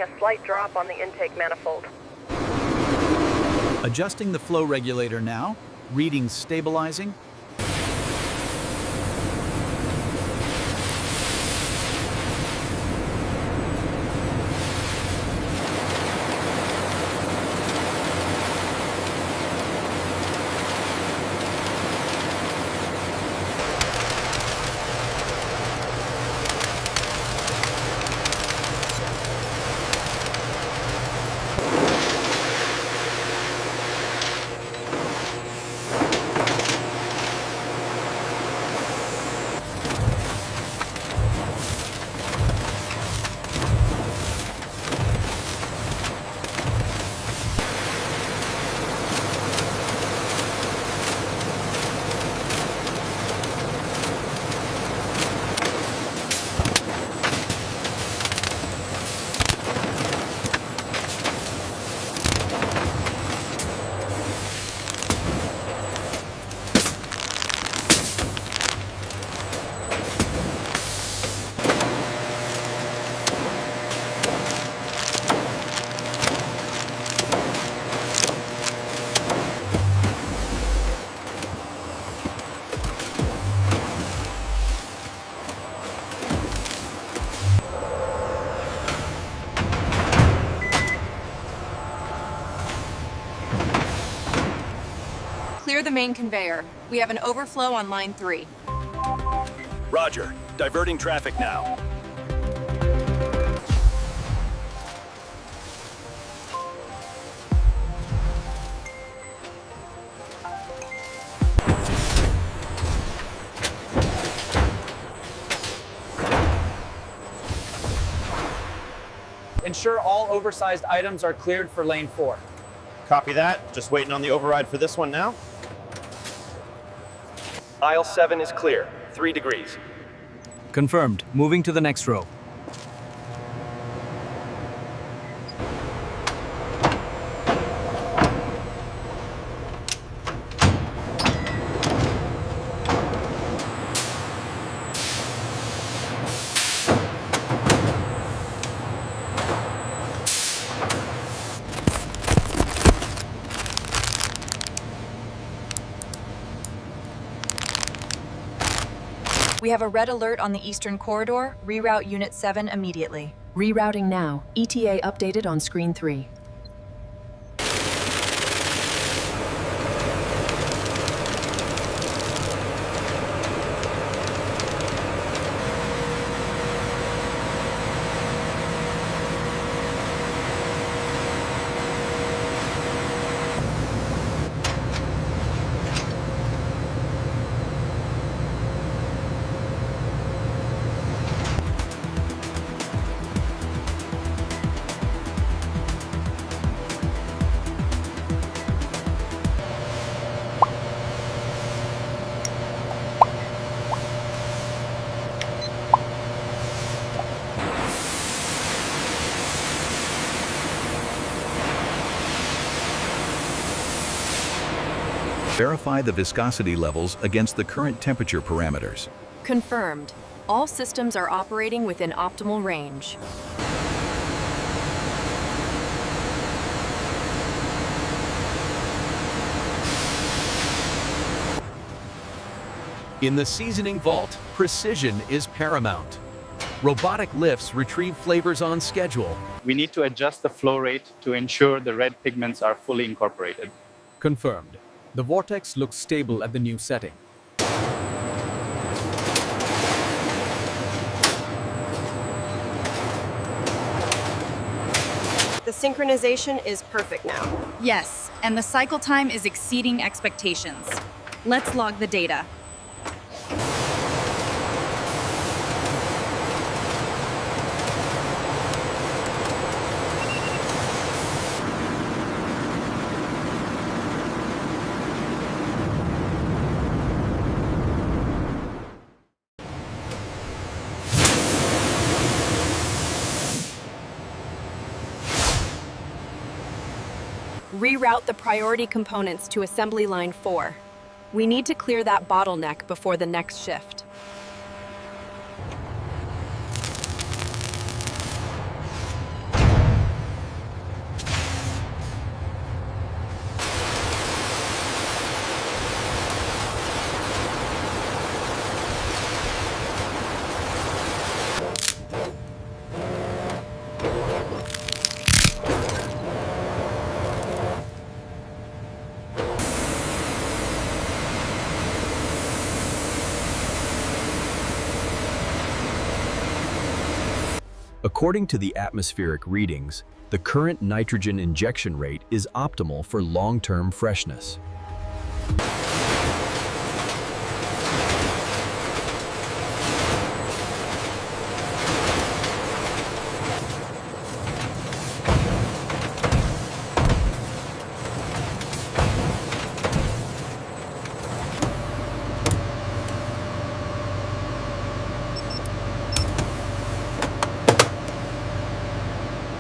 reporting a slight drop on the intake manifold. Adjusting the flow regulator now. Readings stabilizing. Clear the main conveyor. We have an overflow on line 3. Roger. Diverting traffic now. Ensure all oversized items are cleared for lane 4. Copy that. Just waiting on the override for this one now. Aisle 7 is clear. 3 degrees. Confirmed. Moving to the next row. We have a red alert on the eastern corridor. Reroute Unit 7 immediately. Rerouting now. ETA updated on screen 3. Verify the viscosity levels against the current temperature parameters. Confirmed. All systems are operating within optimal range. In the seasoning vault, precision is paramount. Robotic lifts retrieve flavors on schedule. We need to adjust the flow rate to ensure the red pigments are fully incorporated. Confirmed. The vortex looks stable at the new setting. The synchronization is perfect now. Yes, and the cycle time is exceeding expectations. Let's log the data. Reroute the priority components to assembly line 4. We need to clear that bottleneck before the next shift. According to the atmospheric readings, the current nitrogen injection rate is optimal for long-term freshness.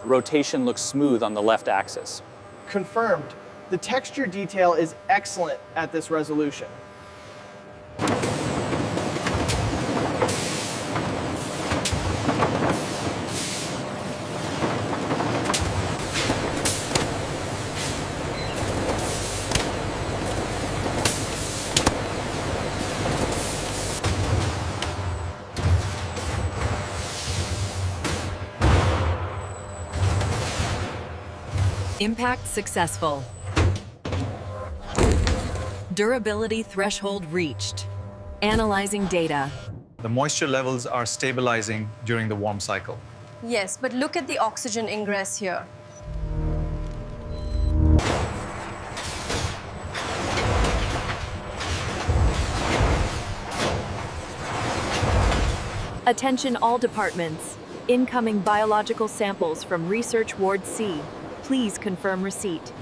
Rotation looks smooth on the left axis. Confirmed. The texture detail is excellent at this resolution. Impact successful. Durability threshold reached. Analyzing data. The moisture levels are stabilizing during the warm cycle. Yes, but look at the oxygen ingress here. Attention all departments. Incoming biological samples from Research Ward C. Please confirm receipt.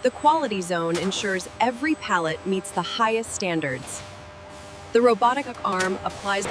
The quality zone ensures every pallet meets the highest standards. The robotic arm applies.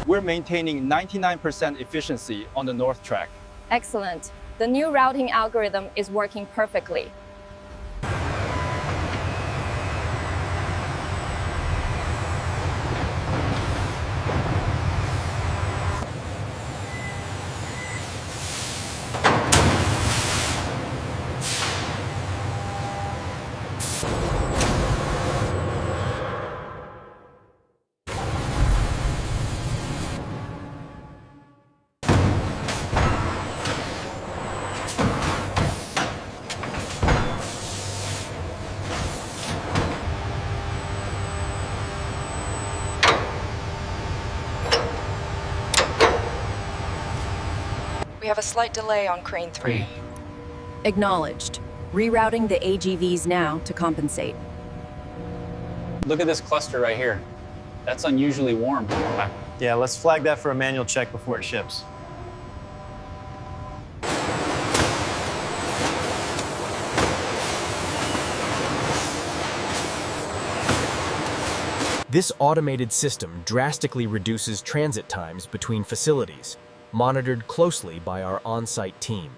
We're maintaining 99% efficiency on the north track. Excellent. The new routing algorithm is working perfectly. We have a slight delay on Crane 3. Acknowledged. Rerouting the AGVs now to compensate. Look at this cluster right here. That's unusually warm. Yeah, let's flag that for a manual check before it ships. This automated system drastically reduces transit times between facilities, monitored closely by our on-site team.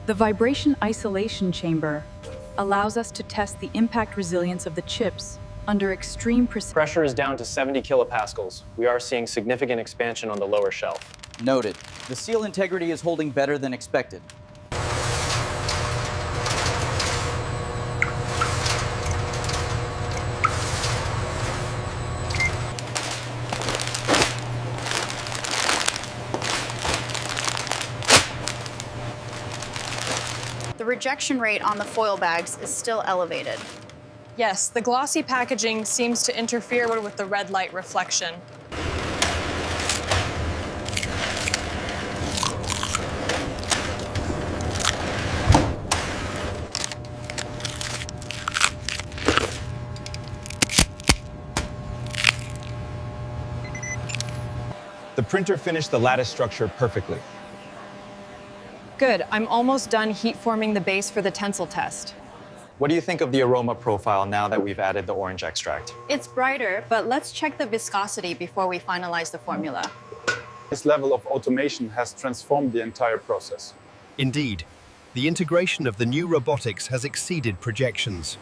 The vibration isolation chamber allows us to test the impact resilience of the chips under extreme precision. Pressure is down to 70 kilopascals. We are seeing significant expansion on the lower shelf. Noted. The seal integrity is holding better than expected. The rejection rate on the foil bags is still elevated. Yes, the glossy packaging seems to interfere with the red light reflection. The printer finished the lattice structure perfectly. Good, I'm almost done heat forming the base for the tensile test. What do you think of the aroma profile now that we've added the orange extract? It's brighter, but let's check the viscosity before we finalize the formula. This level of automation has transformed the entire process. Indeed, the integration of the new robotics has exceeded projections.